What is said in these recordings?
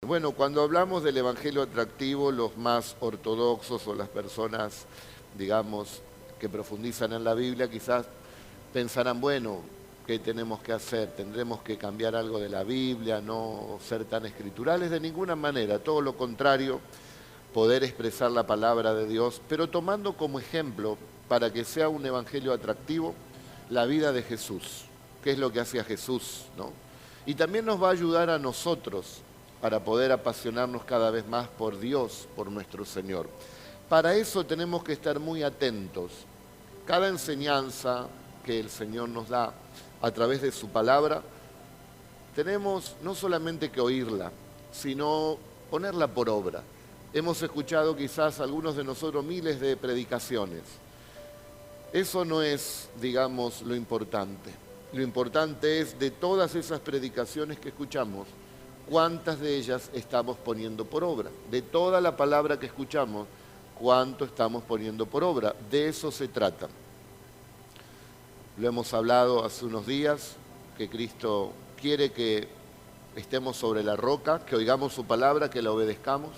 Bueno, cuando hablamos del evangelio atractivo, los más ortodoxos o las personas, digamos, que profundizan en la Biblia, quizás pensarán, bueno, ¿qué tenemos que hacer? ¿Tendremos que cambiar algo de la Biblia, no ser tan escriturales? De ninguna manera, todo lo contrario, poder expresar la palabra de Dios, pero tomando como ejemplo, para que sea un evangelio atractivo, la vida de Jesús. ¿Qué es lo que hacía Jesús, no? Y también nos va a ayudar a nosotros para poder apasionarnos cada vez más por Dios, por nuestro Señor. Para eso tenemos que estar muy atentos. Cada enseñanza que el Señor nos da a través de su palabra, tenemos no solamente que oírla, sino ponerla por obra. Hemos escuchado quizás algunos de nosotros miles de predicaciones. Eso no es, digamos, lo importante. Lo importante es de todas esas predicaciones que escuchamos, cuántas de ellas estamos poniendo por obra. De toda la palabra que escuchamos, cuánto estamos poniendo por obra. De eso se trata. Lo hemos hablado hace unos días, que Cristo quiere que estemos sobre la roca, que oigamos su palabra, que la obedezcamos,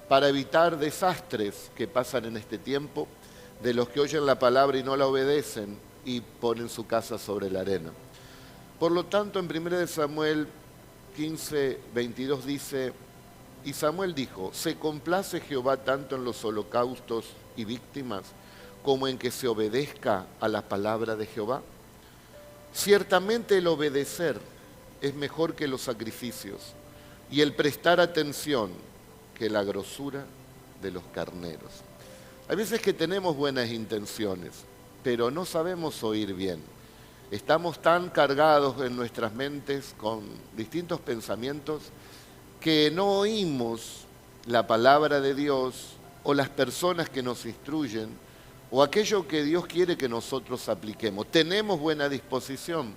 para evitar desastres que pasan en este tiempo, de los que oyen la palabra y no la obedecen y ponen su casa sobre la arena. Por lo tanto, en 1 Samuel 15, 22 dice, y Samuel dijo, ¿se complace Jehová tanto en los holocaustos y víctimas como en que se obedezca a la palabra de Jehová? Ciertamente el obedecer es mejor que los sacrificios y el prestar atención que la grosura de los carneros. Hay veces que tenemos buenas intenciones, pero no sabemos oír bien. Estamos tan cargados en nuestras mentes con distintos pensamientos que no oímos la palabra de Dios o las personas que nos instruyen o aquello que Dios quiere que nosotros apliquemos. Tenemos buena disposición,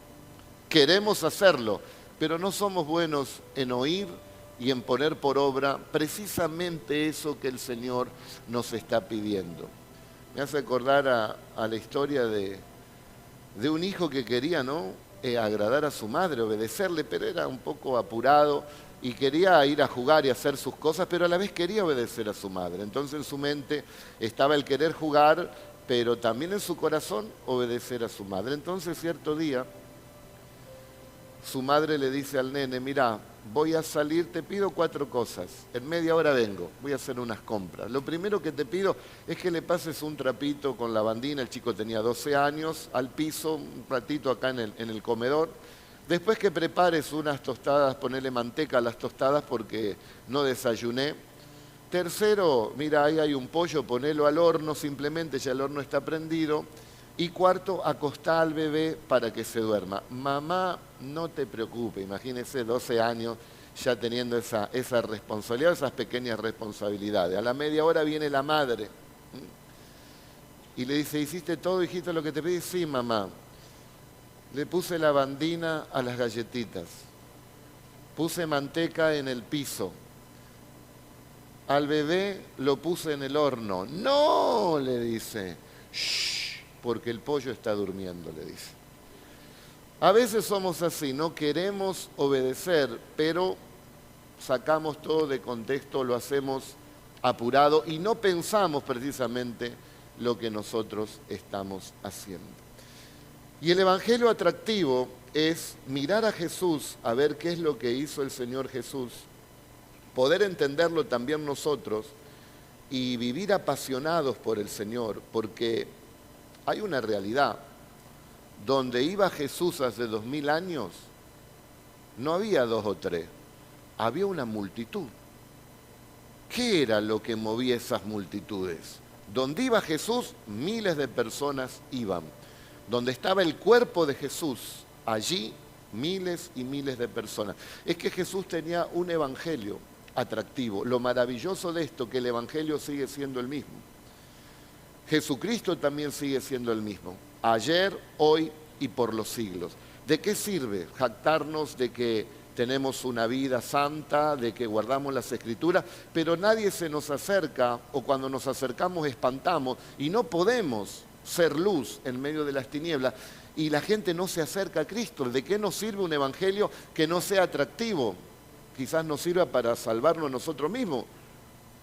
queremos hacerlo, pero no somos buenos en oír y en poner por obra precisamente eso que el Señor nos está pidiendo. Me hace acordar a la historia de un hijo que quería, ¿no?, agradar a su madre, obedecerle, pero era un poco apurado y quería ir a jugar y hacer sus cosas, pero a la vez quería obedecer a su madre. Entonces en su mente estaba el querer jugar, pero también en su corazón obedecer a su madre. Entonces cierto día su madre le dice al nene, mira, voy a salir, te pido 4 cosas, en media hora vengo, voy a hacer unas compras. Lo primero que te pido es que le pases un trapito con lavandina, el chico tenía 12 años, al piso, un ratito acá en el comedor. Después que prepares unas tostadas, ponele manteca a las tostadas porque no desayuné. Tercero, mira, ahí hay un pollo, ponelo al horno, simplemente ya el horno está prendido. Y cuarto, acostá al bebé para que se duerma. Mamá, no te preocupes, imagínese 12 años ya teniendo esa responsabilidad, esas pequeñas responsabilidades. A la media hora viene la madre y le dice, ¿hiciste todo, hijito, lo que te pedí? Sí, mamá. Le puse lavandina a las galletitas, puse manteca en el piso, al bebé lo puse en el horno. No, le dice, shh, porque el pollo está durmiendo, le dice. A veces somos así, no queremos obedecer, pero sacamos todo de contexto, lo hacemos apurado y no pensamos precisamente lo que nosotros estamos haciendo. Y el evangelio atractivo es mirar a Jesús, a ver qué es lo que hizo el Señor Jesús, poder entenderlo también nosotros y vivir apasionados por el Señor, porque hay una realidad. Donde iba Jesús hace 2000 años, no había 2 o 3, había una multitud. ¿Qué era lo que movía esas multitudes? Donde iba Jesús, miles de personas iban. Donde estaba el cuerpo de Jesús, allí miles y miles de personas. Es que Jesús tenía un evangelio atractivo. Lo maravilloso de esto, que el evangelio sigue siendo el mismo. Jesucristo también sigue siendo el mismo, ayer, hoy y por los siglos. ¿De qué sirve jactarnos de que tenemos una vida santa, de que guardamos las Escrituras, pero nadie se nos acerca o cuando nos acercamos espantamos y no podemos ser luz en medio de las tinieblas y la gente no se acerca a Cristo? ¿De qué nos sirve un evangelio que no sea atractivo? quizás nos sirva para salvarnos nosotros mismos.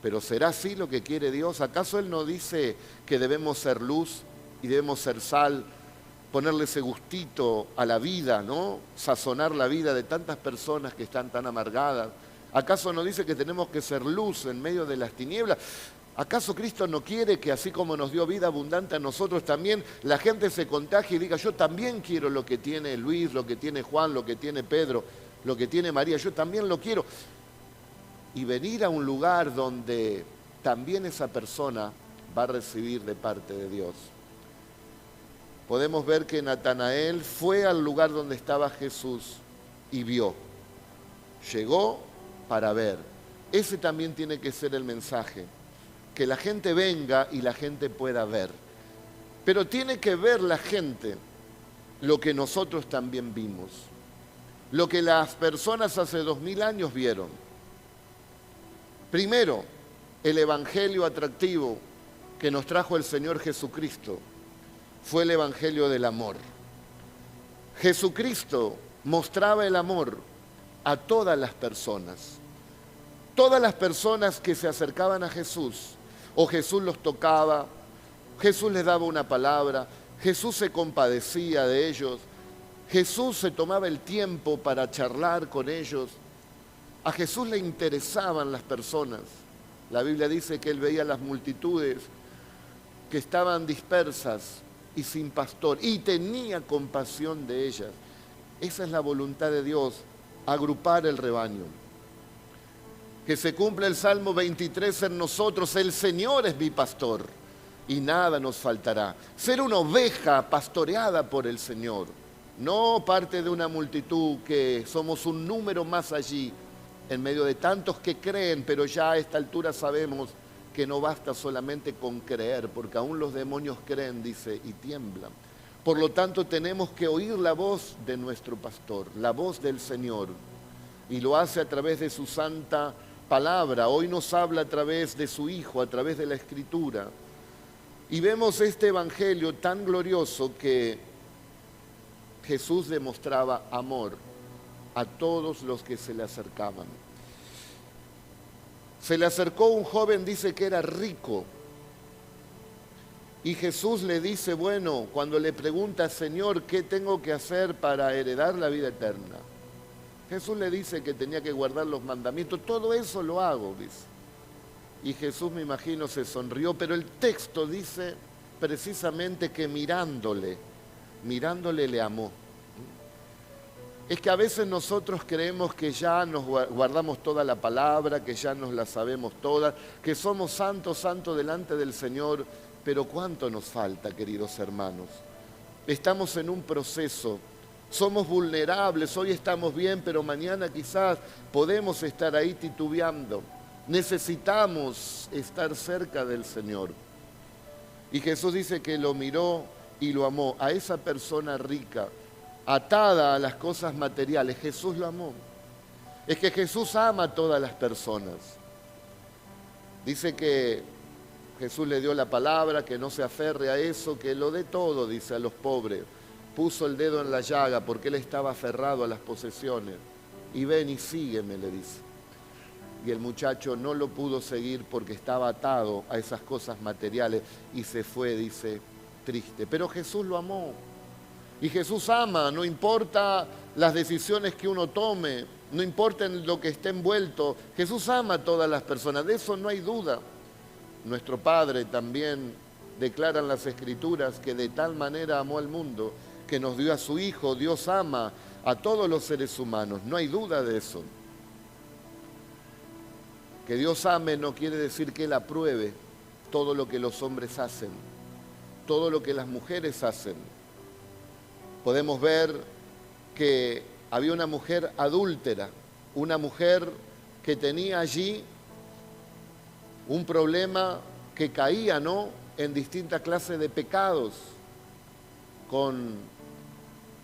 Pero ¿será así lo que quiere Dios? ¿Acaso Él no dice que debemos ser luz y debemos ser sal, ponerle ese gustito a la vida, ¿no? Sazonar la vida de tantas personas que están tan amargadas. ¿Acaso no dice que tenemos que ser luz en medio de las tinieblas? ¿Acaso Cristo no quiere que así como nos dio vida abundante a nosotros también, la gente se contagie y diga, yo también quiero lo que tiene Luis, lo que tiene Juan, lo que tiene Pedro, lo que tiene María, yo también lo quiero? Y venir a un lugar donde también esa persona va a recibir de parte de Dios. Podemos ver que Natanael fue al lugar donde estaba Jesús y vio. Llegó para ver. Ese también tiene que ser el mensaje. Que la gente venga y la gente pueda ver. Pero tiene que ver la gente lo que nosotros también vimos. Lo que las personas hace 2000 años vieron. Primero, el evangelio atractivo que nos trajo el Señor Jesucristo fue el evangelio del amor. Jesucristo mostraba el amor a todas las personas. Todas las personas que se acercaban a Jesús, o Jesús los tocaba, Jesús les daba una palabra, Jesús se compadecía de ellos, Jesús se tomaba el tiempo para charlar con ellos. A Jesús le interesaban las personas. La Biblia dice que Él veía las multitudes que estaban dispersas y sin pastor, y tenía compasión de ellas. Esa es la voluntad de Dios, agrupar el rebaño. Que se cumpla el Salmo 23 en nosotros, el Señor es mi pastor, y nada nos faltará. Ser una oveja pastoreada por el Señor, no parte de una multitud que somos un número más allí, en medio de tantos que creen, pero ya a esta altura sabemos que no basta solamente con creer, porque aún los demonios creen, dice, y tiemblan. Por lo tanto, tenemos que oír la voz de nuestro pastor, la voz del Señor, y lo hace a través de su santa palabra. Hoy nos habla a través de su Hijo, a través de la Escritura. Y vemos este evangelio tan glorioso que Jesús demostraba amor a todos los que se le acercaban. Se le acercó un joven, dice que era rico, y Jesús le dice, bueno, cuando le pregunta, Señor, ¿qué tengo que hacer para heredar la vida eterna? Jesús le dice que tenía que guardar los mandamientos. Todo eso lo hago, dice. Y Jesús, me imagino, se sonrió, pero el texto dice precisamente que mirándole le amó. Es que a veces nosotros creemos que ya nos guardamos toda la palabra, que ya nos la sabemos todas, que somos santos delante del Señor, pero ¿cuánto nos falta, queridos hermanos? Estamos en un proceso, somos vulnerables, hoy estamos bien, pero mañana quizás podemos estar ahí titubeando. Necesitamos estar cerca del Señor. Y Jesús dice que lo miró y lo amó a esa persona rica, atada a las cosas materiales. Jesús lo amó. Es que Jesús ama a todas las personas. Dice que Jesús le dio la palabra, que no se aferre a eso, que lo dé todo, dice, a los pobres. Puso el dedo en la llaga porque él estaba aferrado a las posesiones. Y ven y sígueme, le dice. Y el muchacho no lo pudo seguir porque estaba atado a esas cosas materiales y se fue, dice, triste. Pero Jesús lo amó. Y Jesús ama, no importa las decisiones que uno tome, no importa en lo que esté envuelto. Jesús ama a todas las personas, de eso no hay duda. Nuestro Padre también declara en las Escrituras que de tal manera amó al mundo que nos dio a su Hijo. Dios ama a todos los seres humanos, no hay duda de eso. Que Dios ame no quiere decir que Él apruebe todo lo que los hombres hacen, todo lo que las mujeres hacen. Podemos ver que había una mujer adúltera, una mujer que tenía allí un problema que caía, ¿no?, en distintas clases de pecados con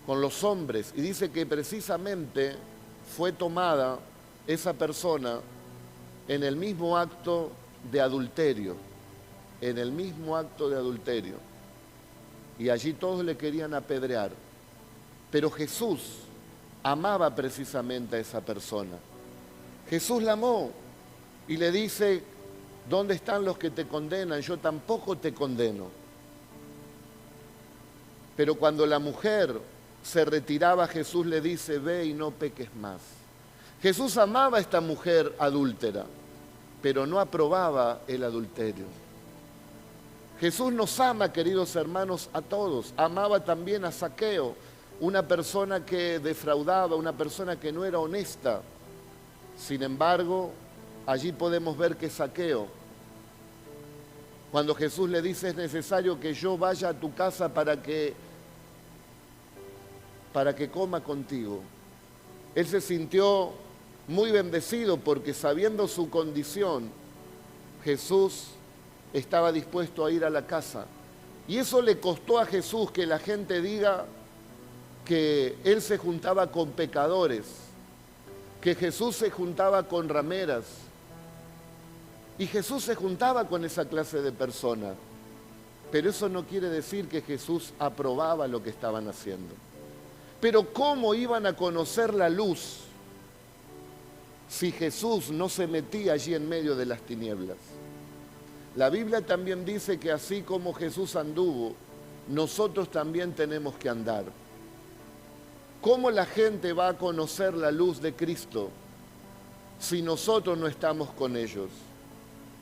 los hombres. Y dice que precisamente fue tomada esa persona en el mismo acto de adulterio, en el mismo acto de adulterio. Y allí todos le querían apedrear. Pero Jesús amaba precisamente a esa persona. Jesús la amó y le dice, ¿dónde están los que te condenan? Yo tampoco te condeno. Pero cuando la mujer se retiraba, Jesús le dice, ve y no peques más. Jesús amaba a esta mujer adúltera, pero no aprobaba el adulterio. Jesús nos ama, queridos hermanos, a todos. Amaba también a Zaqueo, una persona que defraudaba, una persona que no era honesta. Sin embargo, allí podemos ver que Zaqueo, cuando Jesús le dice, es necesario que yo vaya a tu casa para que coma contigo, él se sintió muy bendecido porque sabiendo su condición, Jesús estaba dispuesto a ir a la casa. Y eso le costó a Jesús que la gente diga que él se juntaba con pecadores, que Jesús se juntaba con rameras. Y Jesús se juntaba con esa clase de personas. Pero eso no quiere decir que Jesús aprobaba lo que estaban haciendo. Pero ¿cómo iban a conocer la luz si Jesús no se metía allí en medio de las tinieblas? La Biblia también dice que así como Jesús anduvo, nosotros también tenemos que andar. ¿Cómo la gente va a conocer la luz de Cristo si nosotros no estamos con ellos?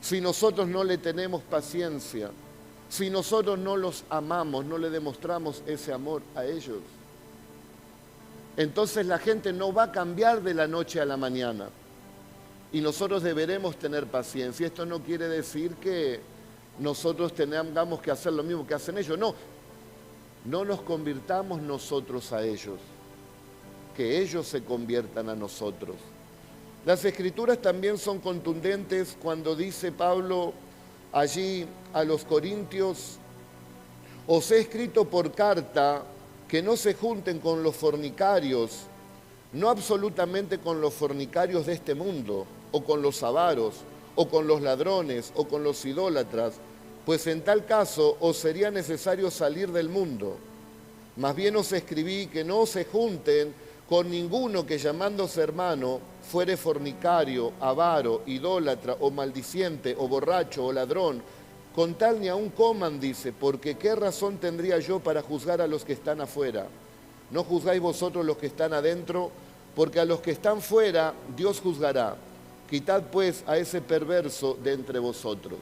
Si nosotros no le tenemos paciencia, si nosotros no los amamos, no le demostramos ese amor a ellos. Entonces la gente no va a cambiar de la noche a la mañana. Y nosotros deberemos tener paciencia. Esto no quiere decir que nosotros tengamos que hacer lo mismo que hacen ellos. No, no nos convirtamos nosotros a ellos, que ellos se conviertan a nosotros. Las Escrituras también son contundentes cuando dice Pablo allí a los Corintios, os he escrito por carta que no se junten con los fornicarios, no absolutamente con los fornicarios de este mundo, o con los avaros, o con los ladrones, o con los idólatras, pues en tal caso os sería necesario salir del mundo. Más bien os escribí que no se junten con ninguno que llamándose hermano fuere fornicario, avaro, idólatra, o maldiciente, o borracho, o ladrón, con tal ni aun coman, dice, porque ¿qué razón tendría yo para juzgar a los que están afuera? ¿No juzgáis vosotros los que están adentro? Porque a los que están fuera Dios juzgará. Quitad pues a ese perverso de entre vosotros.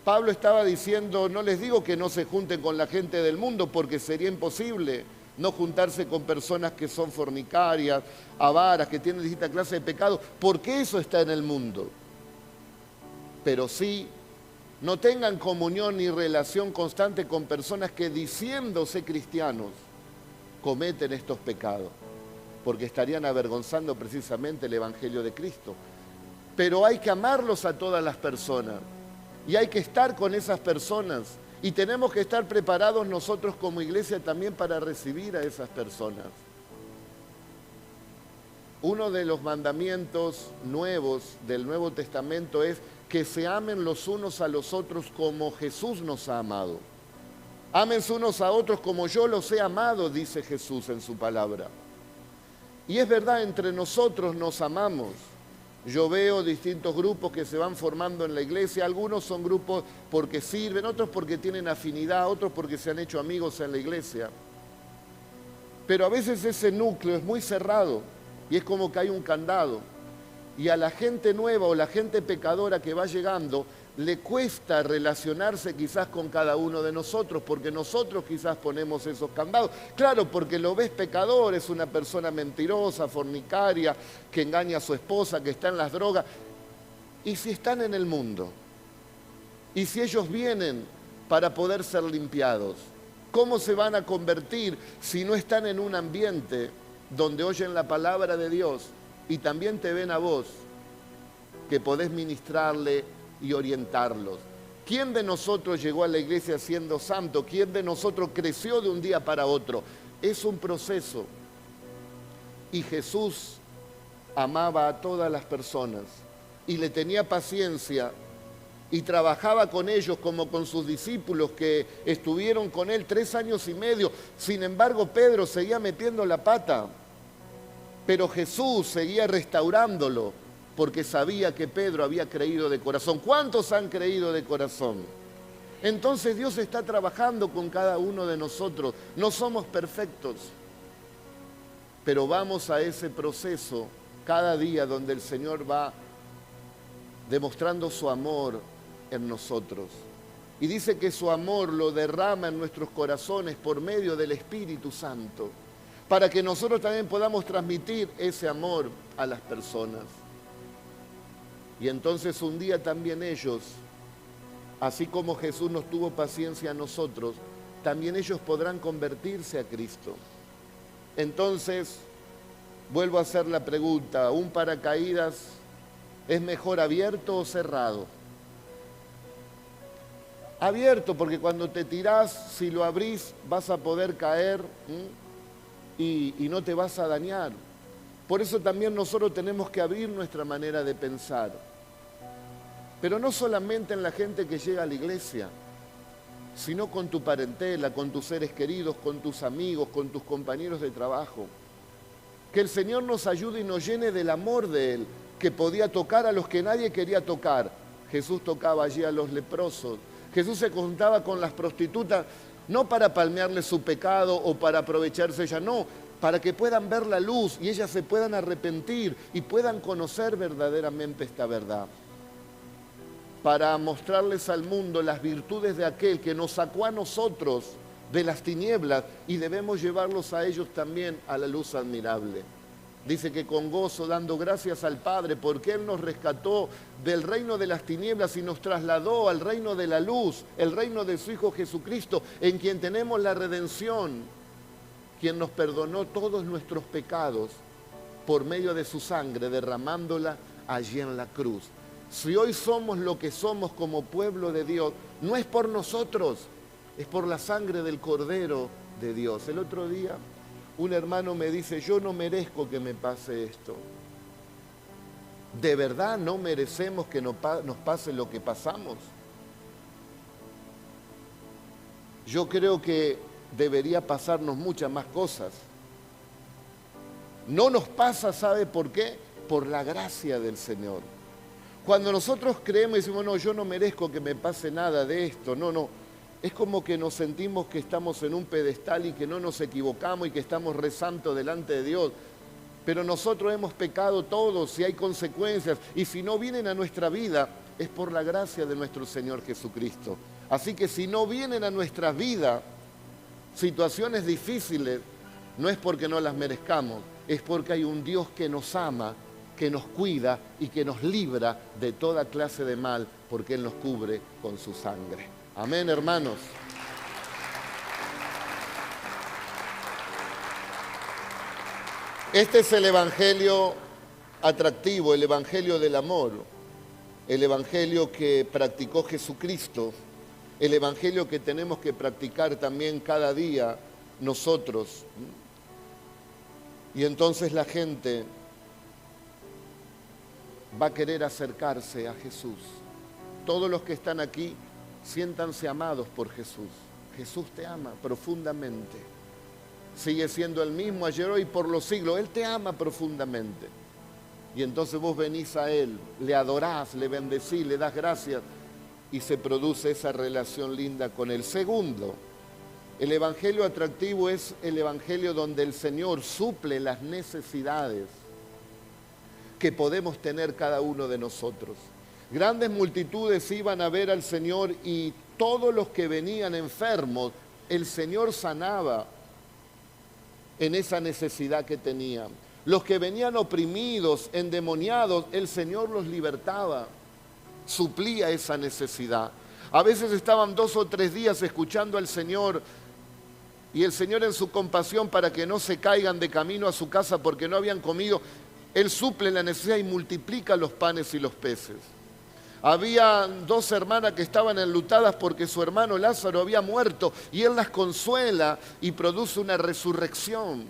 Pablo estaba diciendo, no les digo que no se junten con la gente del mundo, porque sería imposible no juntarse con personas que son fornicarias, avaras, que tienen distinta clase de pecado, porque eso está en el mundo. Pero sí, no tengan comunión ni relación constante con personas que diciéndose cristianos cometen estos pecados, porque estarían avergonzando precisamente el Evangelio de Cristo. Pero hay que amarlos a todas las personas y hay que estar con esas personas y tenemos que estar preparados nosotros como iglesia también para recibir a esas personas. Uno de los mandamientos nuevos del Nuevo Testamento es que se amen los unos a los otros como Jesús nos ha amado. Ámense unos a otros como yo los he amado, dice Jesús en su palabra. Y es verdad, entre nosotros nos amamos. Yo veo distintos grupos que se van formando en la iglesia. Algunos son grupos porque sirven, otros porque tienen afinidad, otros porque se han hecho amigos en la iglesia. Pero a veces ese núcleo es muy cerrado y es como que hay un candado. Y a la gente nueva o la gente pecadora que va llegando, le cuesta relacionarse quizás con cada uno de nosotros, porque nosotros quizás ponemos esos candados. Claro, porque lo ves pecador, es una persona mentirosa, fornicaria, que engaña a su esposa, que está en las drogas. ¿Y si están en el mundo? ¿Y si ellos vienen para poder ser limpiados? ¿Cómo se van a convertir si no están en un ambiente donde oyen la palabra de Dios y también te ven a vos, que podés ministrarle y orientarlos? ¿Quién de nosotros llegó a la iglesia siendo santo? ¿Quién de nosotros creció de un día para otro? Es un proceso. Y Jesús amaba a todas las personas y le tenía paciencia y trabajaba con ellos como con sus discípulos que estuvieron con él 3 años y medio. Sin embargo, Pedro seguía metiendo la pata, pero Jesús seguía restaurándolo. porque sabía que Pedro había creído de corazón. ¿Cuántos han creído de corazón? Entonces Dios está trabajando con cada uno de nosotros. No somos perfectos, pero vamos a ese proceso cada día donde el Señor va demostrando su amor en nosotros. Y dice que su amor lo derrama en nuestros corazones por medio del Espíritu Santo, para que nosotros también podamos transmitir ese amor a las personas. Y entonces un día también ellos, así como Jesús nos tuvo paciencia a nosotros, también ellos podrán convertirse a Cristo. Entonces, vuelvo a hacer la pregunta, ¿un paracaídas es mejor abierto o cerrado? Abierto, porque cuando te tirás, si lo abrís, vas a poder caer y no te vas a dañar. Por eso también nosotros tenemos que abrir nuestra manera de pensar. Pero no solamente en la gente que llega a la iglesia, sino con tu parentela, con tus seres queridos, con tus amigos, con tus compañeros de trabajo. Que el Señor nos ayude y nos llene del amor de Él, que podía tocar a los que nadie quería tocar. Jesús tocaba allí a los leprosos. Jesús se juntaba con las prostitutas, no para palmearle su pecado o para aprovecharse ella, no, para que puedan ver la luz y ellas se puedan arrepentir y puedan conocer verdaderamente esta verdad. Para mostrarles al mundo las virtudes de aquel que nos sacó a nosotros de las tinieblas y debemos llevarlos a ellos también a la luz admirable. Dice que con gozo, dando gracias al Padre, porque Él nos rescató del reino de las tinieblas y nos trasladó al reino de la luz, el reino de su Hijo Jesucristo, en quien tenemos la redención, quien nos perdonó todos nuestros pecados por medio de su sangre, derramándola allí en la cruz. Si hoy somos lo que somos como pueblo de Dios, no es por nosotros, es por la sangre del Cordero de Dios. El otro día un hermano me dice, yo no merezco que me pase esto. ¿De verdad no merecemos que nos pase lo que pasamos? Yo creo que debería pasarnos muchas más cosas. No nos pasa, ¿sabe por qué? Por la gracia del Señor. Cuando nosotros creemos y decimos, no, yo no merezco que me pase nada de esto, no. Es como que nos sentimos que estamos en un pedestal y que no nos equivocamos y que estamos rezando delante de Dios. Pero nosotros hemos pecado todos y hay consecuencias. Y si no vienen a nuestra vida, es por la gracia de nuestro Señor Jesucristo. Así que si no vienen a nuestra vida situaciones difíciles, no es porque no las merezcamos, es porque hay un Dios que nos ama, que nos cuida y que nos libra de toda clase de mal, porque Él nos cubre con su sangre. Amén, hermanos. Este es el evangelio atractivo, el evangelio del amor, el evangelio que practicó Jesucristo, el evangelio que tenemos que practicar también cada día nosotros. Y entonces la gente va a querer acercarse a Jesús. Todos los que están aquí, siéntanse amados por Jesús. Jesús te ama profundamente. Sigue siendo el mismo ayer, hoy, por los siglos. Él te ama profundamente. Y entonces vos venís a Él, le adorás, le bendecís, le das gracias y se produce esa relación linda con Él. Segundo, el evangelio atractivo es el evangelio donde el Señor suple las necesidades que podemos tener cada uno de nosotros. Grandes multitudes iban a ver al Señor y todos los que venían enfermos, el Señor sanaba en esa necesidad que tenían. Los que venían oprimidos, endemoniados, el Señor los libertaba, suplía esa necesidad. A veces estaban 2 o 3 días escuchando al Señor y el Señor en su compasión para que no se caigan de camino a su casa porque no habían comido, Él suple la necesidad y multiplica los panes y los peces. Había 2 hermanas que estaban enlutadas porque su hermano Lázaro había muerto y Él las consuela y produce una resurrección,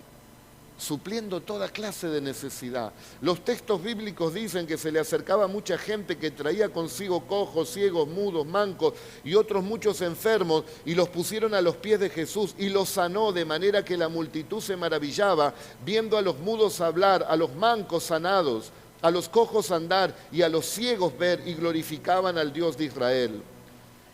supliendo toda clase de necesidad. Los textos bíblicos dicen que se le acercaba mucha gente que traía consigo cojos, ciegos, mudos, mancos y otros muchos enfermos y los pusieron a los pies de Jesús y los sanó, de manera que la multitud se maravillaba viendo a los mudos hablar, a los mancos sanados, a los cojos andar y a los ciegos ver, y glorificaban al Dios de Israel.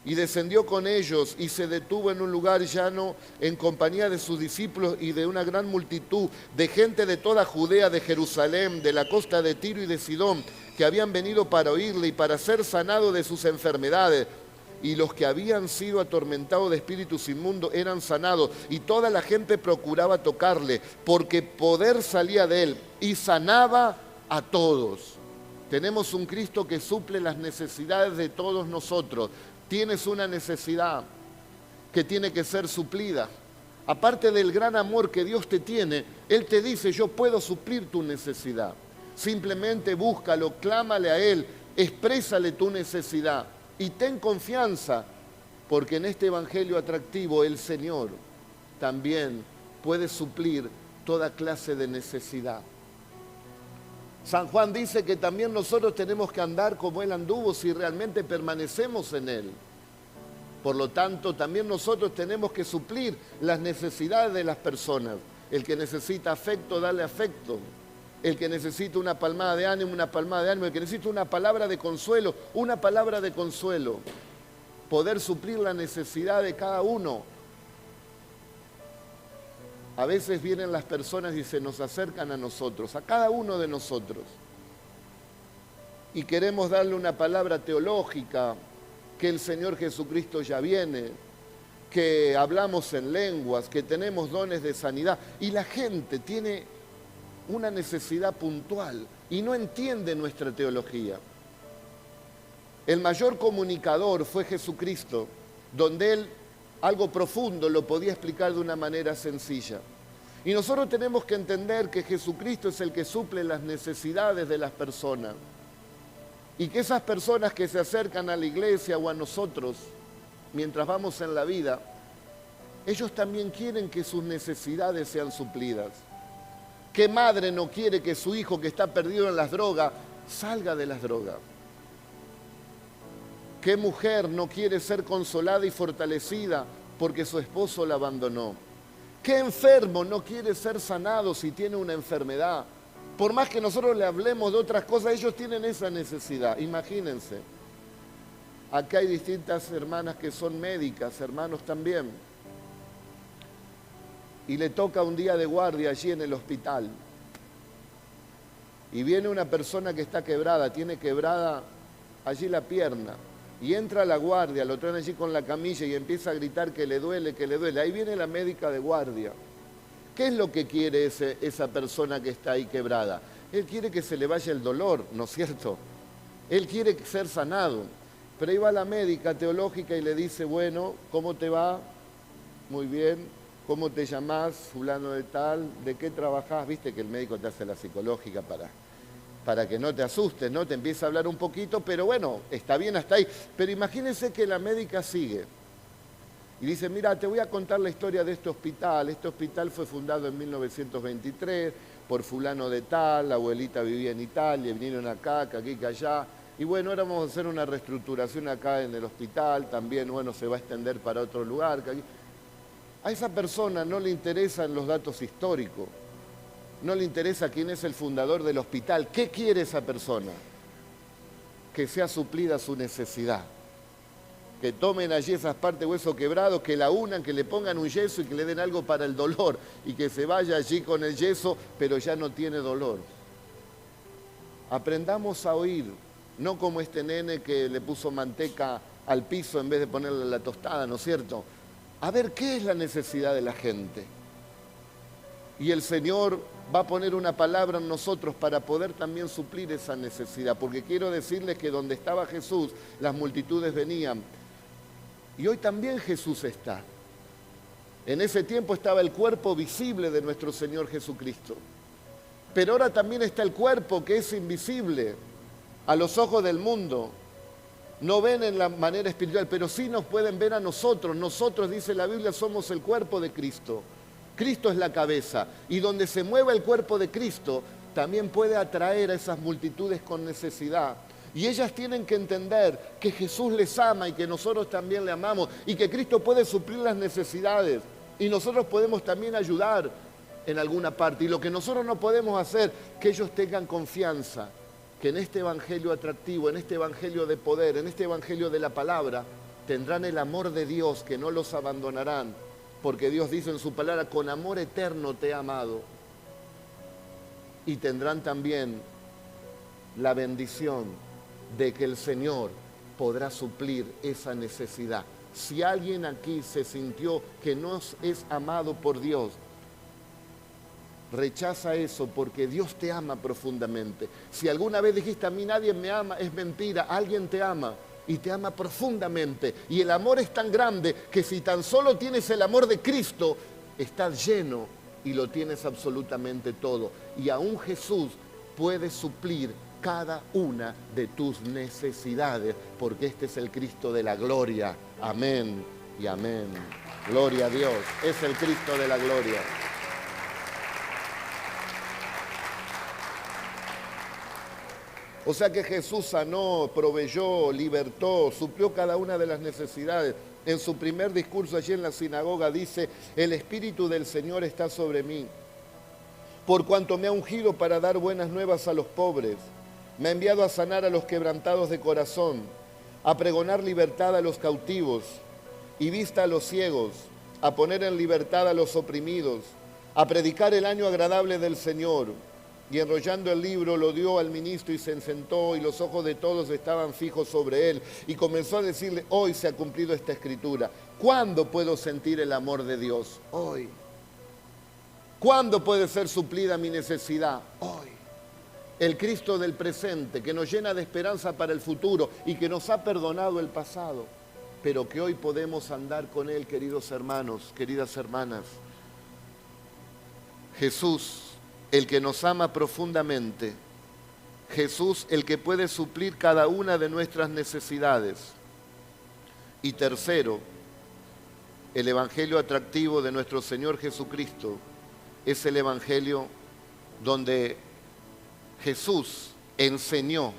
Y descendió con ellos y se detuvo en un lugar llano en compañía de sus discípulos y de una gran multitud de gente de toda Judea, de Jerusalén, de la costa de Tiro y de Sidón, que habían venido para oírle y para ser sanados de sus enfermedades. Y los que habían sido atormentados de espíritus inmundos eran sanados, y toda la gente procuraba tocarle, porque poder salía de él y sanaba a todos. Tenemos un Cristo que suple las necesidades de todos nosotros. Tienes una necesidad que tiene que ser suplida. Aparte del gran amor que Dios te tiene, Él te dice: yo puedo suplir tu necesidad. Simplemente búscalo, clámale a Él, exprésale tu necesidad y ten confianza, porque en este evangelio atractivo el Señor también puede suplir toda clase de necesidad. San Juan dice que también nosotros tenemos que andar como Él anduvo si realmente permanecemos en Él. Por lo tanto, también nosotros tenemos que suplir las necesidades de las personas. El que necesita afecto, dale afecto. El que necesita una palmada de ánimo, una palmada de ánimo. El que necesita una palabra de consuelo, una palabra de consuelo. Poder suplir la necesidad de cada uno. A veces vienen las personas y se nos acercan a nosotros, a cada uno de nosotros. Y queremos darle una palabra teológica, que el Señor Jesucristo ya viene, que hablamos en lenguas, que tenemos dones de sanidad. Y la gente tiene una necesidad puntual y no entiende nuestra teología. El mayor comunicador fue Jesucristo, donde Él algo profundo lo podía explicar de una manera sencilla. Y nosotros tenemos que entender que Jesucristo es el que suple las necesidades de las personas. Y que esas personas que se acercan a la iglesia o a nosotros, mientras vamos en la vida, ellos también quieren que sus necesidades sean suplidas. ¿Qué madre no quiere que su hijo que está perdido en las drogas salga de las drogas? ¿Qué mujer no quiere ser consolada y fortalecida porque su esposo la abandonó? ¿Qué enfermo no quiere ser sanado si tiene una enfermedad? Por más que nosotros le hablemos de otras cosas, ellos tienen esa necesidad. Imagínense. Acá hay distintas hermanas que son médicas, hermanos también. Y le toca un día de guardia allí en el hospital. Y viene una persona que está quebrada, tiene quebrada allí la pierna. Y entra a la guardia, lo traen allí con la camilla y empieza a gritar que le duele, que le duele. Ahí viene la médica de guardia. ¿Qué es lo que quiere esa persona que está ahí quebrada? Él quiere que se le vaya el dolor, ¿no es cierto? Él quiere ser sanado. Pero ahí va la médica teológica y le dice: bueno, ¿cómo te va? Muy bien. ¿Cómo te llamás? Fulano de tal. ¿De qué trabajás? Viste que el médico te hace la psicológica para que no te asustes, ¿no? Te empieza a hablar un poquito, pero bueno, está bien hasta ahí. Pero imagínense que la médica sigue y dice: mira, te voy a contar la historia de este hospital. Este hospital fue fundado en 1923 por fulano de tal, la abuelita vivía en Italia, vinieron acá, que aquí, que allá. Y bueno, ahora vamos a hacer una reestructuración acá en el hospital, también, bueno, se va a extender para otro lugar. Que aquí. A esa persona no le interesan los datos históricos. No le interesa quién es el fundador del hospital. ¿Qué quiere esa persona? Que sea suplida su necesidad. Que tomen allí esas partes de hueso quebrado, que la unan, que le pongan un yeso y que le den algo para el dolor. Y que se vaya allí con el yeso, pero ya no tiene dolor. Aprendamos a oír. No como este nene que le puso manteca al piso en vez de ponerle la tostada, ¿no es cierto? A ver qué es la necesidad de la gente. Y el Señor va a poner una palabra en nosotros para poder también suplir esa necesidad. Porque quiero decirles que donde estaba Jesús, las multitudes venían. Y hoy también Jesús está. En ese tiempo estaba el cuerpo visible de nuestro Señor Jesucristo. Pero ahora también está el cuerpo que es invisible a los ojos del mundo. No ven en la manera espiritual, pero sí nos pueden ver a nosotros. Nosotros, dice la Biblia, somos el cuerpo de Cristo. Cristo es la cabeza. Y donde se mueva el cuerpo de Cristo, también puede atraer a esas multitudes con necesidad. Y ellas tienen que entender que Jesús les ama y que nosotros también le amamos. Y que Cristo puede suplir las necesidades. Y nosotros podemos también ayudar en alguna parte. Y lo que nosotros no podemos hacer, que ellos tengan confianza que en este evangelio atractivo, en este evangelio de poder, en este evangelio de la palabra, tendrán el amor de Dios, que no los abandonarán, porque Dios dice en su palabra, con amor eterno te he amado. Y tendrán también la bendición de que el Señor podrá suplir esa necesidad. Si alguien aquí se sintió que no es amado por Dios, rechaza eso, porque Dios te ama profundamente. Si alguna vez dijiste, a mí nadie me ama, es mentira, alguien te ama y te ama profundamente. Y el amor es tan grande que si tan solo tienes el amor de Cristo, estás lleno y lo tienes absolutamente todo. Y aún Jesús puede suplir cada una de tus necesidades, porque este es el Cristo de la gloria. Amén y amén. Gloria a Dios, es el Cristo de la gloria. O sea que Jesús sanó, proveyó, libertó, suplió cada una de las necesidades. En su primer discurso allí en la sinagoga dice, el Espíritu del Señor está sobre mí, por cuanto me ha ungido para dar buenas nuevas a los pobres. Me ha enviado a sanar a los quebrantados de corazón, a pregonar libertad a los cautivos y vista a los ciegos, a poner en libertad a los oprimidos, a predicar el año agradable del Señor. Y enrollando el libro lo dio al ministro y se sentó, y los ojos de todos estaban fijos sobre él. Y comenzó a decirle, hoy se ha cumplido esta escritura. ¿Cuándo puedo sentir el amor de Dios? Hoy. ¿Cuándo puede ser suplida mi necesidad? Hoy. El Cristo del presente, que nos llena de esperanza para el futuro y que nos ha perdonado el pasado, pero que hoy podemos andar con Él, queridos hermanos, queridas hermanas. Jesús, el que nos ama profundamente, Jesús, el que puede suplir cada una de nuestras necesidades. Y tercero, el evangelio atractivo de nuestro Señor Jesucristo es el evangelio donde Jesús enseñó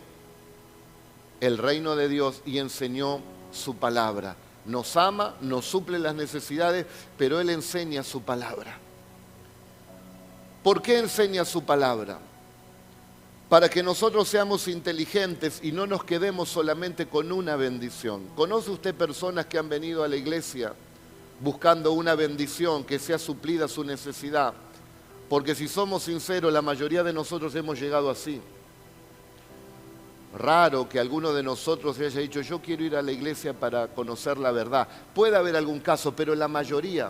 el reino de Dios y enseñó su palabra. Nos ama, nos suple las necesidades, pero Él enseña su palabra. ¿Por qué enseña su palabra? Para que nosotros seamos inteligentes y no nos quedemos solamente con una bendición. ¿Conoce usted personas que han venido a la iglesia buscando una bendición, que sea suplida su necesidad? Porque si somos sinceros, la mayoría de nosotros hemos llegado así. Raro que alguno de nosotros haya dicho, yo quiero ir a la iglesia para conocer la verdad. Puede haber algún caso, pero la mayoría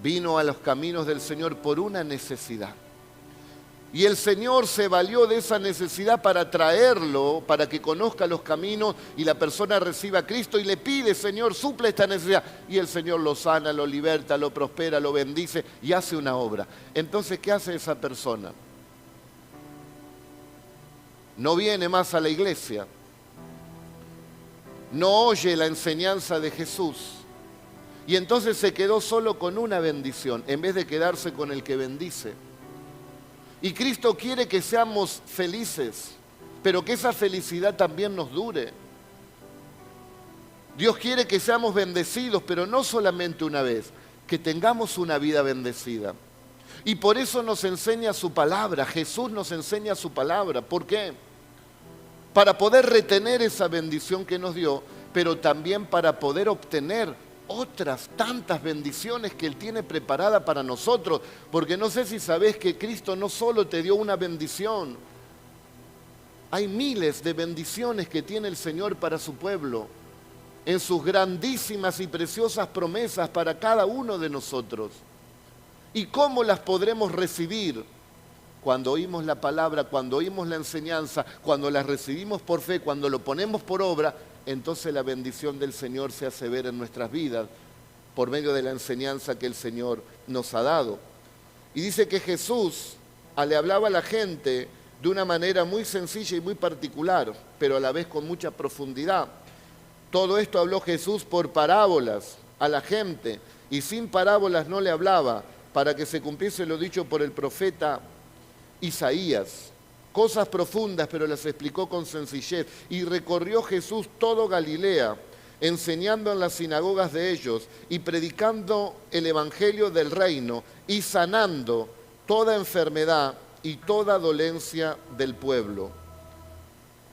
vino a los caminos del Señor por una necesidad. Y el Señor se valió de esa necesidad para traerlo, para que conozca los caminos y la persona reciba a Cristo y le pide, Señor, suple esta necesidad. Y el Señor lo sana, lo liberta, lo prospera, lo bendice y hace una obra. Entonces, ¿qué hace esa persona? No viene más a la iglesia, no oye la enseñanza de Jesús. Y entonces se quedó solo con una bendición, en vez de quedarse con el que bendice. Y Cristo quiere que seamos felices, pero que esa felicidad también nos dure. Dios quiere que seamos bendecidos, pero no solamente una vez, que tengamos una vida bendecida. Y por eso nos enseña su palabra, Jesús nos enseña su palabra. ¿Por qué? Para poder retener esa bendición que nos dio, pero también para poder obtener otras tantas bendiciones que Él tiene preparada para nosotros. Porque no sé si sabés que Cristo no solo te dio una bendición, hay miles de bendiciones que tiene el Señor para su pueblo, en sus grandísimas y preciosas promesas para cada uno de nosotros. ¿Y cómo las podremos recibir? Cuando oímos la palabra, cuando oímos la enseñanza, cuando las recibimos por fe, cuando lo ponemos por obra, entonces la bendición del Señor se hace ver en nuestras vidas por medio de la enseñanza que el Señor nos ha dado. Y dice que Jesús le hablaba a la gente de una manera muy sencilla y muy particular, pero a la vez con mucha profundidad. Todo esto habló Jesús por parábolas a la gente, y sin parábolas no le hablaba, para que se cumpliese lo dicho por el profeta Isaías. Cosas profundas, pero las explicó con sencillez. Y recorrió Jesús todo Galilea, enseñando en las sinagogas de ellos y predicando el evangelio del reino y sanando toda enfermedad y toda dolencia del pueblo.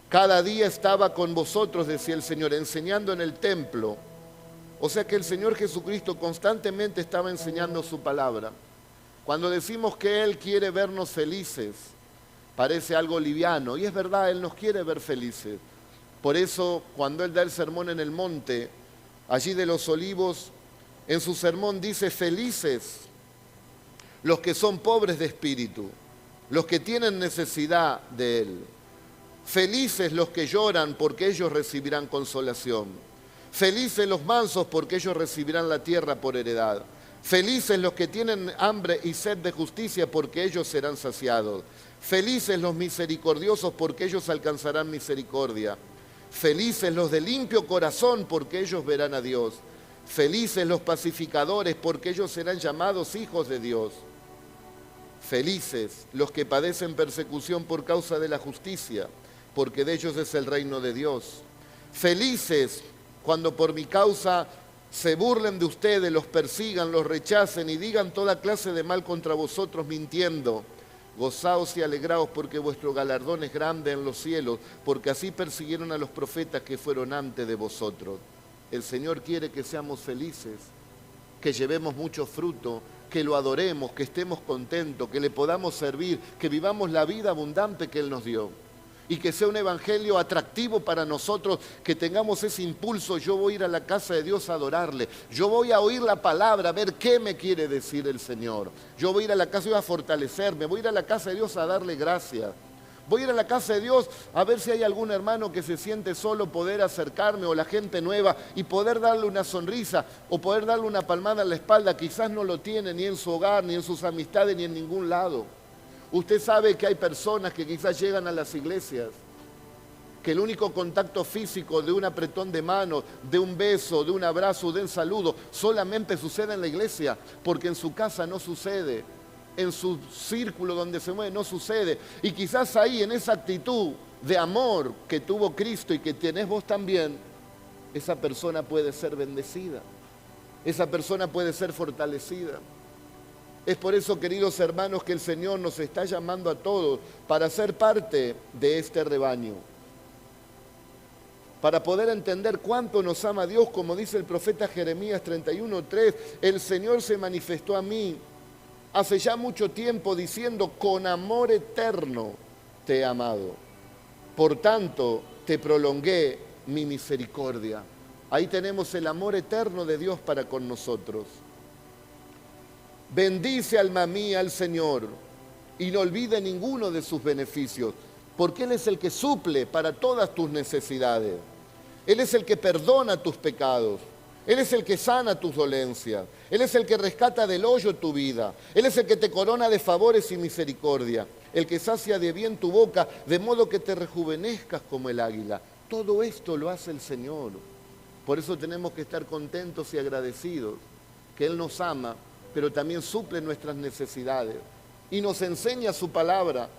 Cada día estaba con vosotros, decía el Señor, enseñando en el templo. O sea que el Señor Jesucristo constantemente estaba enseñando su palabra. Cuando decimos que Él quiere vernos felices, parece algo liviano, y es verdad, Él nos quiere ver felices. Por eso, cuando Él da el sermón en el monte, allí de los Olivos, en su sermón dice: felices los que son pobres de espíritu, los que tienen necesidad de Él. Felices los que lloran, porque ellos recibirán consolación. Felices los mansos, porque ellos recibirán la tierra por heredad. Felices los que tienen hambre y sed de justicia, porque ellos serán saciados. Felices los misericordiosos, porque ellos alcanzarán misericordia. Felices los de limpio corazón, porque ellos verán a Dios. Felices los pacificadores, porque ellos serán llamados hijos de Dios. Felices los que padecen persecución por causa de la justicia, porque de ellos es el reino de Dios. Felices cuando por mi causa se burlen de ustedes, los persigan, los rechacen y digan toda clase de mal contra vosotros mintiendo. Gozaos y alegraos, porque vuestro galardón es grande en los cielos, porque así persiguieron a los profetas que fueron antes de vosotros. El Señor quiere que seamos felices, que llevemos mucho fruto, que lo adoremos, que estemos contentos, que le podamos servir, que vivamos la vida abundante que Él nos dio. Y que sea un evangelio atractivo para nosotros, que tengamos ese impulso: yo voy a ir a la casa de Dios a adorarle, yo voy a oír la palabra, a ver qué me quiere decir el Señor. Yo voy a ir a la casa de Dios a fortalecerme, voy a ir a la casa de Dios a darle gracias. Voy a ir a la casa de Dios a ver si hay algún hermano que se siente solo, poder acercarme, o la gente nueva, y poder darle una sonrisa o poder darle una palmada en la espalda. Quizás no lo tiene ni en su hogar, ni en sus amistades, ni en ningún lado. Usted sabe que hay personas que quizás llegan a las iglesias, que el único contacto físico de un apretón de mano, de un beso, de un abrazo, de un saludo, solamente sucede en la iglesia, porque en su casa no sucede, en su círculo donde se mueve no sucede. Y quizás ahí, en esa actitud de amor que tuvo Cristo y que tenés vos también, esa persona puede ser bendecida, esa persona puede ser fortalecida. Es por eso, queridos hermanos, que el Señor nos está llamando a todos para ser parte de este rebaño, para poder entender cuánto nos ama Dios. Como dice el profeta Jeremías 31:3, el Señor se manifestó a mí hace ya mucho tiempo diciendo: con amor eterno te he amado, por tanto te prolongué mi misericordia. Ahí tenemos el amor eterno de Dios para con nosotros. Bendice, alma mía, al Señor, y no olvide ninguno de sus beneficios, porque Él es el que suple para todas tus necesidades. Él es el que perdona tus pecados. Él es el que sana tus dolencias. Él es el que rescata del hoyo tu vida. Él es el que te corona de favores y misericordia. El que sacia de bien tu boca, de modo que te rejuvenezcas como el águila. Todo esto lo hace el Señor. Por eso tenemos que estar contentos y agradecidos, que Él nos ama, pero también suple nuestras necesidades y nos enseña su palabra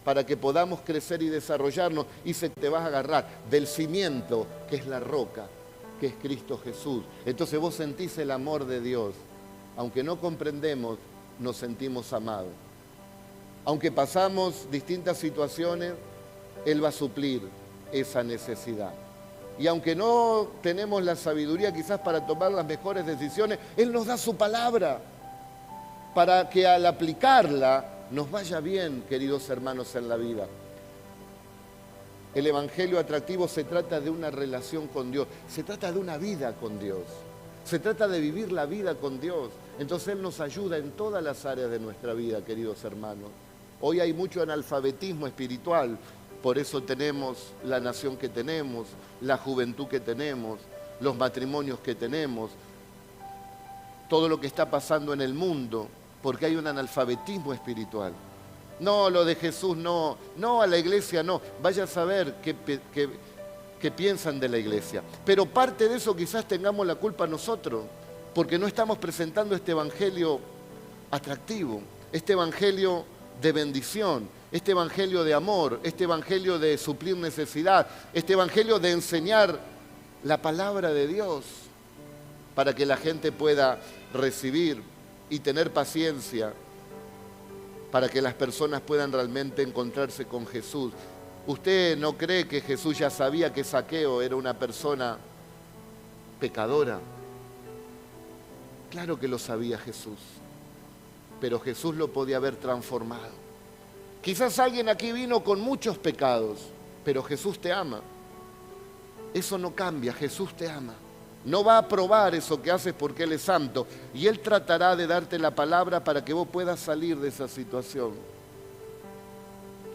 para que podamos crecer y desarrollarnos. Y se te vas a agarrar del cimiento, que es la roca, que es Cristo Jesús. Entonces vos sentís el amor de Dios. Aunque no comprendemos, nos sentimos amados. Aunque pasamos distintas situaciones, Él va a suplir esa necesidad. Y aunque no tenemos la sabiduría quizás para tomar las mejores decisiones, Él nos da su palabra para que al aplicarla nos vaya bien, queridos hermanos, en la vida. El evangelio atractivo se trata de una relación con Dios, se trata de una vida con Dios, se trata de vivir la vida con Dios. Entonces Él nos ayuda en todas las áreas de nuestra vida, queridos hermanos. Hoy hay mucho analfabetismo espiritual. Por eso tenemos la nación que tenemos, la juventud que tenemos, los matrimonios que tenemos, todo lo que está pasando en el mundo, porque hay un analfabetismo espiritual. No, lo de Jesús no, no a la iglesia no, vaya a saber qué piensan de la iglesia. Pero parte de eso quizás tengamos la culpa nosotros, porque no estamos presentando este evangelio atractivo, este evangelio de bendición, este evangelio de amor, este evangelio de suplir necesidad, este evangelio de enseñar la palabra de Dios para que la gente pueda recibir y tener paciencia para que las personas puedan realmente encontrarse con Jesús. ¿Usted no cree que Jesús ya sabía que Zaqueo era una persona pecadora? Claro que lo sabía Jesús, pero Jesús lo podía haber transformado. Quizás alguien aquí vino con muchos pecados, pero Jesús te ama. Eso no cambia, Jesús te ama. No va a probar eso que haces porque Él es santo, y Él tratará de darte la palabra para que vos puedas salir de esa situación.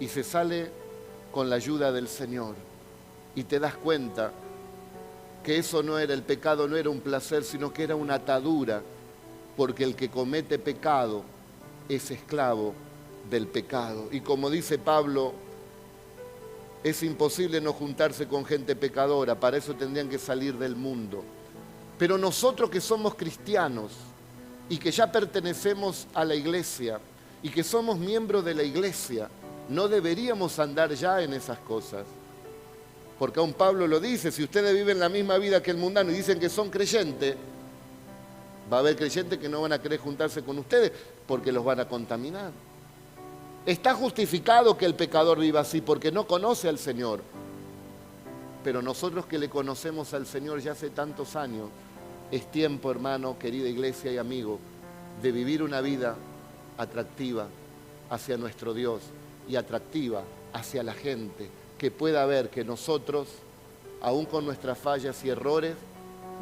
Y se sale con la ayuda del Señor, y te das cuenta que eso no era el pecado, no era un placer, sino que era una atadura, porque el que comete pecado es esclavo del pecado. Y como dice Pablo, es imposible no juntarse con gente pecadora, para eso tendrían que salir del mundo. Pero nosotros que somos cristianos y que ya pertenecemos a la iglesia y que somos miembros de la iglesia, no deberíamos andar ya en esas cosas. Porque aún Pablo lo dice, si ustedes viven la misma vida que el mundano y dicen que son creyentes, va a haber creyentes que no van a querer juntarse con ustedes porque los van a contaminar. Está justificado que el pecador viva así porque no conoce al Señor. Pero nosotros que le conocemos al Señor ya hace tantos años, es tiempo, hermano, querida iglesia y amigo, de vivir una vida atractiva hacia nuestro Dios y atractiva hacia la gente, que pueda ver que nosotros, aún con nuestras fallas y errores,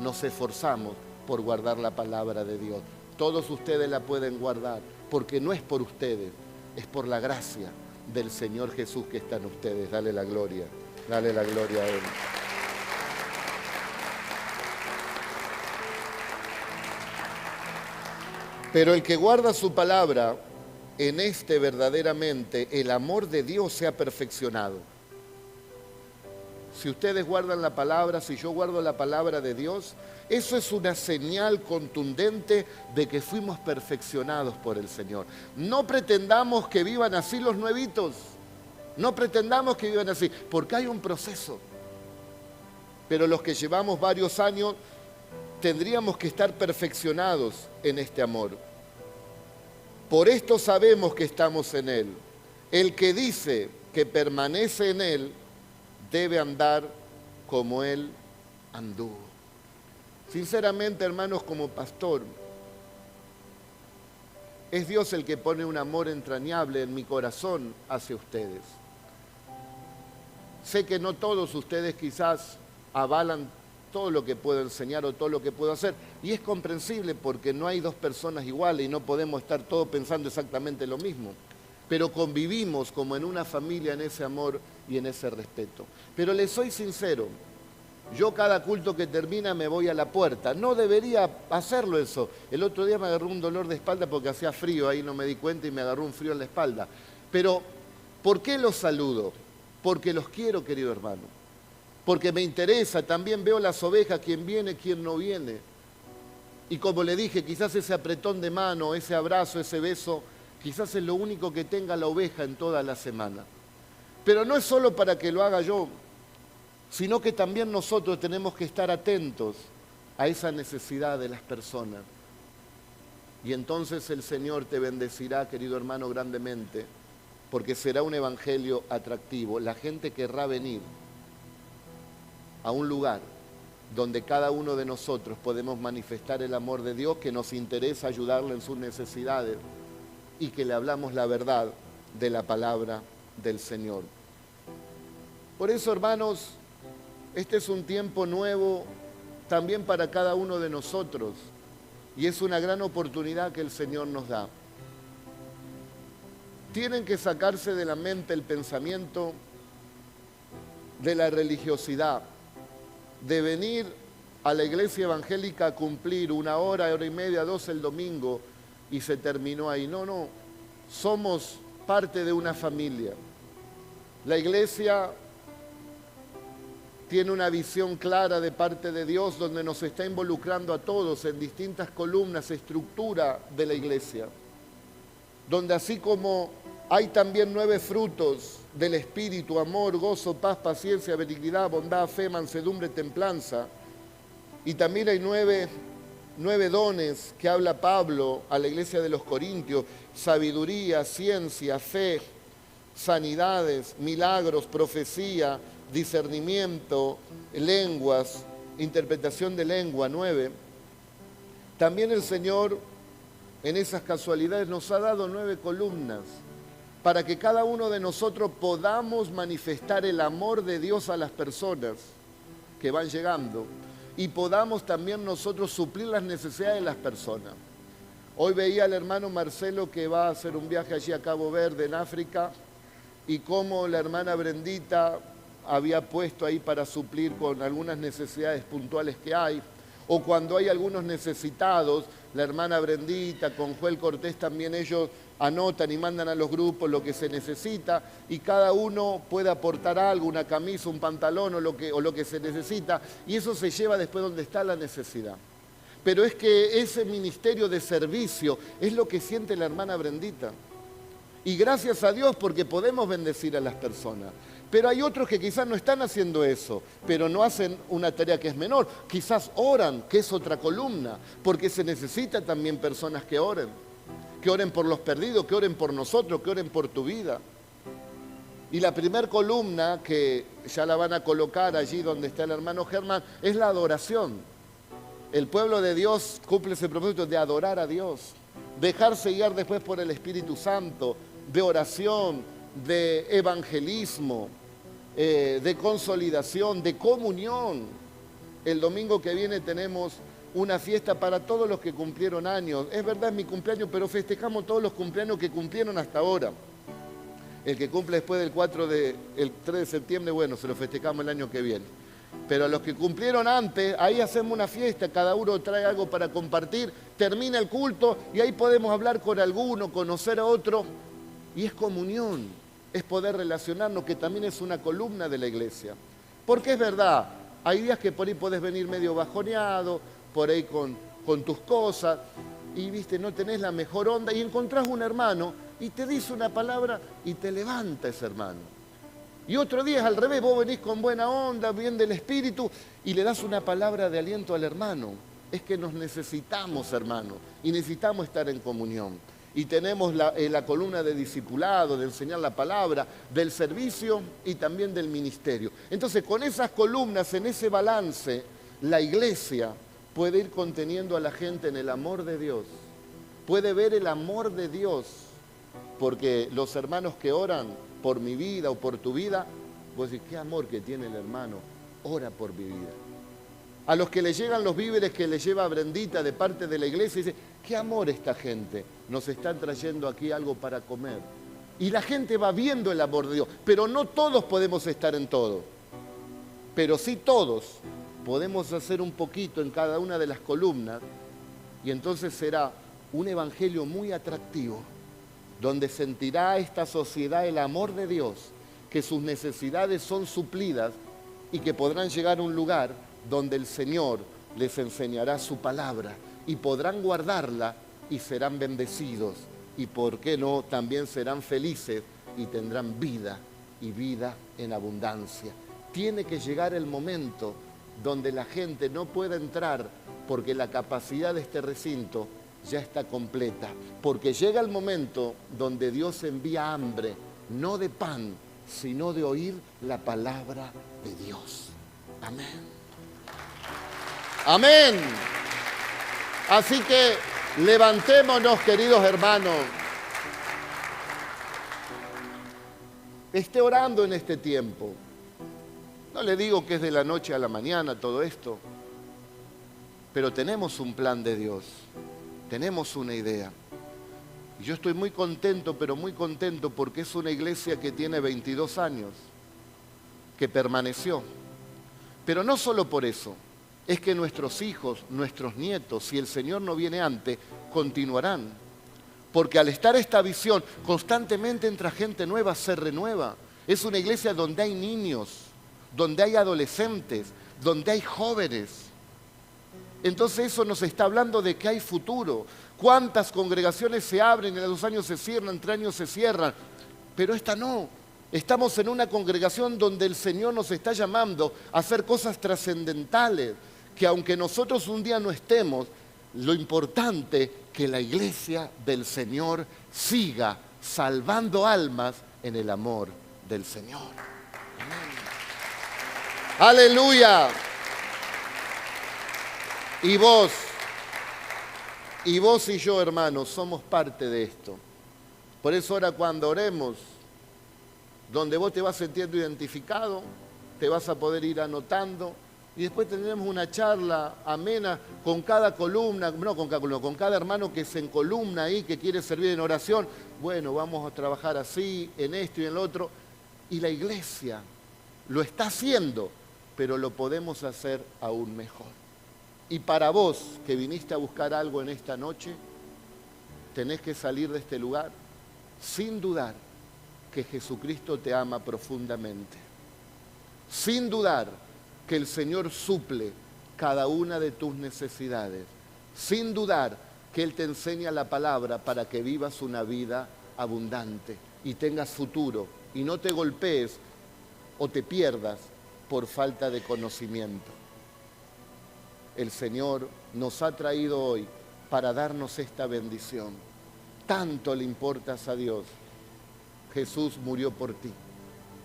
nos esforzamos por guardar la palabra de Dios. Todos ustedes la pueden guardar, porque no es por ustedes, es por la gracia del Señor Jesús que está en ustedes. Dale la gloria a Él. Pero el que guarda su palabra, en este verdaderamente el amor de Dios se ha perfeccionado. Si ustedes guardan la palabra, si yo guardo la palabra de Dios, eso es una señal contundente de que fuimos perfeccionados por el Señor. No pretendamos que vivan así los nuevitos, no pretendamos que vivan así, porque hay un proceso. Pero los que llevamos varios años tendríamos que estar perfeccionados en este amor. Por esto sabemos que estamos en Él. El que dice que permanece en Él debe andar como Él anduvo. Sinceramente, hermanos, como pastor, es Dios el que pone un amor entrañable en mi corazón hacia ustedes. Sé que no todos ustedes quizás avalan todo lo que puedo enseñar o todo lo que puedo hacer, y es comprensible porque no hay dos personas iguales y no podemos estar todos pensando exactamente lo mismo. Pero convivimos como en una familia en ese amor y en ese respeto. Pero les soy sincero, yo cada culto que termina me voy a la puerta. No debería hacerlo eso. El otro día me agarró un dolor de espalda porque hacía frío, ahí no me di cuenta y me agarró un frío en la espalda. Pero, ¿por qué los saludo? Porque los quiero, querido hermano. Porque me interesa, también veo las ovejas, quién viene, quién no viene. Y como le dije, quizás ese apretón de mano, ese abrazo, ese beso, quizás es lo único que tenga la oveja en toda la semana. Pero no es solo para que lo haga yo, sino que también nosotros tenemos que estar atentos a esa necesidad de las personas. Y entonces el Señor te bendecirá, querido hermano, grandemente, porque será un evangelio atractivo. La gente querrá venir a un lugar donde cada uno de nosotros podemos manifestar el amor de Dios, que nos interesa ayudarle en sus necesidades y que le hablamos la verdad de la palabra del Señor. Por eso, hermanos, este es un tiempo nuevo también para cada uno de nosotros y es una gran oportunidad que el Señor nos da. Tienen que sacarse de la mente el pensamiento de la religiosidad, de venir a la iglesia evangélica a cumplir 1 hora, hora y media, 2 el domingo y se terminó ahí. No, somos parte de una familia. La iglesia tiene una visión clara de parte de Dios donde nos está involucrando a todos en distintas columnas, estructura de la iglesia, donde así como hay también 9 frutos del Espíritu: amor, gozo, paz, paciencia, benignidad, bondad, fe, mansedumbre, templanza. Y también hay 9 9 dones que habla Pablo a la iglesia de los Corintios: sabiduría, ciencia, fe, sanidades, milagros, profecía, discernimiento, lenguas, interpretación de lengua, 9. También el Señor en esas casualidades nos ha dado 9 columnas para que cada uno de nosotros podamos manifestar el amor de Dios a las personas que van llegando y podamos también nosotros suplir las necesidades de las personas. Hoy veía al hermano Marcelo que va a hacer un viaje allí a Cabo Verde, en África, y cómo la hermana Brendita había puesto ahí para suplir con algunas necesidades puntuales que hay, o cuando hay algunos necesitados, la hermana Brendita con Joel Cortés también ellos anotan y mandan a los grupos lo que se necesita y cada uno puede aportar algo, una camisa, un pantalón o lo que se necesita, y eso se lleva después donde está la necesidad. Pero es que ese ministerio de servicio es lo que siente la hermana Brendita. Y gracias a Dios porque podemos bendecir a las personas. Pero hay otros que quizás no están haciendo eso, pero no hacen una tarea que es menor. Quizás oran, que es otra columna, porque se necesita también personas que oren por los perdidos, que oren por nosotros, que oren por tu vida. Y la primera columna, que ya la van a colocar allí donde está el hermano Germán, es la adoración. El pueblo de Dios cumple ese propósito de adorar a Dios, dejarse guiar después por el Espíritu Santo, de oración, de evangelismo, de consolidación, de comunión. El domingo que viene tenemos una fiesta para todos los que cumplieron años. Es verdad, es mi cumpleaños, pero festejamos todos los cumpleaños que cumplieron hasta ahora. El que cumple después del 3 de septiembre, bueno, se lo festejamos el año que viene. Pero a los que cumplieron antes, ahí hacemos una fiesta, cada uno trae algo para compartir, termina el culto y ahí podemos hablar con alguno, conocer a otro, y es comunión, es poder relacionarnos, que también es una columna de la iglesia. Porque es verdad, hay días que por ahí podés venir medio bajoneado, por ahí con tus cosas, y viste, no tenés la mejor onda, y encontrás un hermano y te dice una palabra y te levanta ese hermano. Y otro día es al revés, vos venís con buena onda, bien del espíritu, y le das una palabra de aliento al hermano. Es que nos necesitamos, hermano, y necesitamos estar en comunión. Y tenemos la columna de discipulado, de enseñar la palabra, del servicio y también del ministerio. Entonces, con esas columnas, en ese balance, la iglesia puede ir conteniendo a la gente en el amor de Dios. Puede ver el amor de Dios, porque los hermanos que oran por mi vida o por tu vida, vos decís, qué amor que tiene el hermano, ora por mi vida. A los que le llegan los víveres que le lleva Brendita de parte de la iglesia, dice, qué amor esta gente, nos están trayendo aquí algo para comer. Y la gente va viendo el amor de Dios, pero no todos podemos estar en todo. Pero sí todos podemos hacer un poquito en cada una de las columnas, y entonces será un evangelio muy atractivo, donde sentirá esta sociedad el amor de Dios, que sus necesidades son suplidas y que podrán llegar a un lugar donde el Señor les enseñará su palabra y podrán guardarla y serán bendecidos y, ¿por qué no?, también serán felices y tendrán vida y vida en abundancia. Tiene que llegar el momento donde la gente no pueda entrar porque la capacidad de este recinto ya está completa, porque llega el momento donde Dios envía hambre, no de pan, sino de oír la palabra de Dios. Amén. Amén. Así que levantémonos, queridos hermanos. Esté orando en este tiempo. No le digo que es de la noche a la mañana todo esto, pero tenemos un plan de Dios. Tenemos una idea. Y yo estoy muy contento, pero muy contento porque es una iglesia que tiene 22 años, que permaneció. Pero no solo por eso, es que nuestros hijos, nuestros nietos, si el Señor no viene antes, continuarán. Porque al estar esta visión, constantemente entra gente nueva, se renueva. Es una iglesia donde hay niños, donde hay adolescentes, donde hay jóvenes. Entonces eso nos está hablando de que hay futuro. ¿Cuántas congregaciones se abren, en 2 años se cierran, 3 años se cierran? Pero esta no. Estamos en una congregación donde el Señor nos está llamando a hacer cosas trascendentales, que aunque nosotros un día no estemos, Lo importante que la iglesia del Señor siga salvando almas en el amor del Señor. Amén. Aleluya. Y vos y yo, hermanos, somos parte de esto. Por eso ahora cuando oremos, donde vos te vas sintiendo identificado, te vas a poder ir anotando y después tendremos una charla amena con cada columna, no con cada columna, con cada hermano que se encolumna ahí, que quiere servir en oración. Bueno, vamos a trabajar así, en esto y en lo otro. Y la iglesia lo está haciendo, pero lo podemos hacer aún mejor. Y para vos que viniste a buscar algo en esta noche, tenés que salir de este lugar sin dudar que Jesucristo te ama profundamente. Sin dudar que el Señor suple cada una de tus necesidades. Sin dudar que Él te enseña la palabra para que vivas una vida abundante y tengas futuro y no te golpees o te pierdas por falta de conocimiento. El Señor nos ha traído hoy para darnos esta bendición. Tanto le importas a Dios. Jesús murió por ti.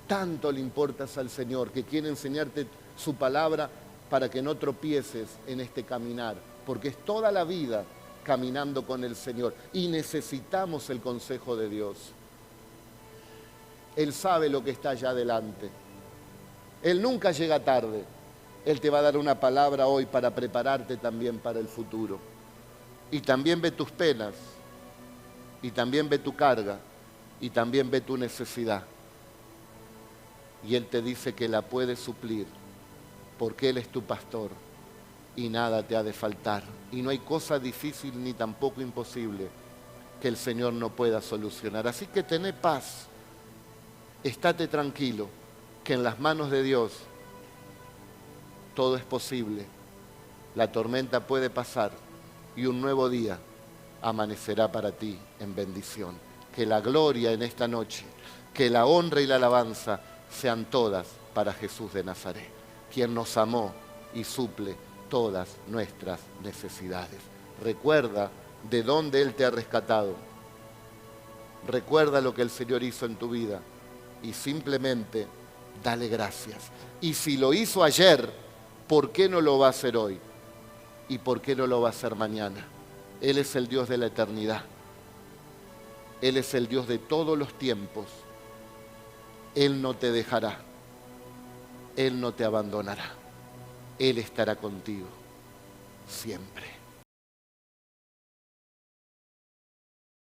Tanto le importas al Señor que quiere enseñarte su palabra para que no tropieces en este caminar, porque es toda la vida caminando con el Señor y necesitamos el consejo de Dios. Él sabe lo que está allá adelante. Él nunca llega tarde. Él te va a dar una palabra hoy para prepararte también para el futuro. Y también ve tus penas, y también ve tu carga, y también ve tu necesidad. Y Él te dice que la puede suplir, porque Él es tu pastor, y nada te ha de faltar. Y no hay cosa difícil ni tampoco imposible que el Señor no pueda solucionar. Así que tené paz, estate tranquilo, que en las manos de Dios todo es posible. La tormenta puede pasar y un nuevo día amanecerá para ti en bendición. Que la gloria en esta noche, que la honra y la alabanza sean todas para Jesús de Nazaret, quien nos amó y suple todas nuestras necesidades. Recuerda de dónde Él te ha rescatado. Recuerda lo que el Señor hizo en tu vida y simplemente dale gracias. Y si lo hizo ayer, ¿por qué no lo va a hacer hoy? ¿Y por qué no lo va a hacer mañana? Él es el Dios de la eternidad. Él es el Dios de todos los tiempos. Él no te dejará. Él no te abandonará. Él estará contigo siempre.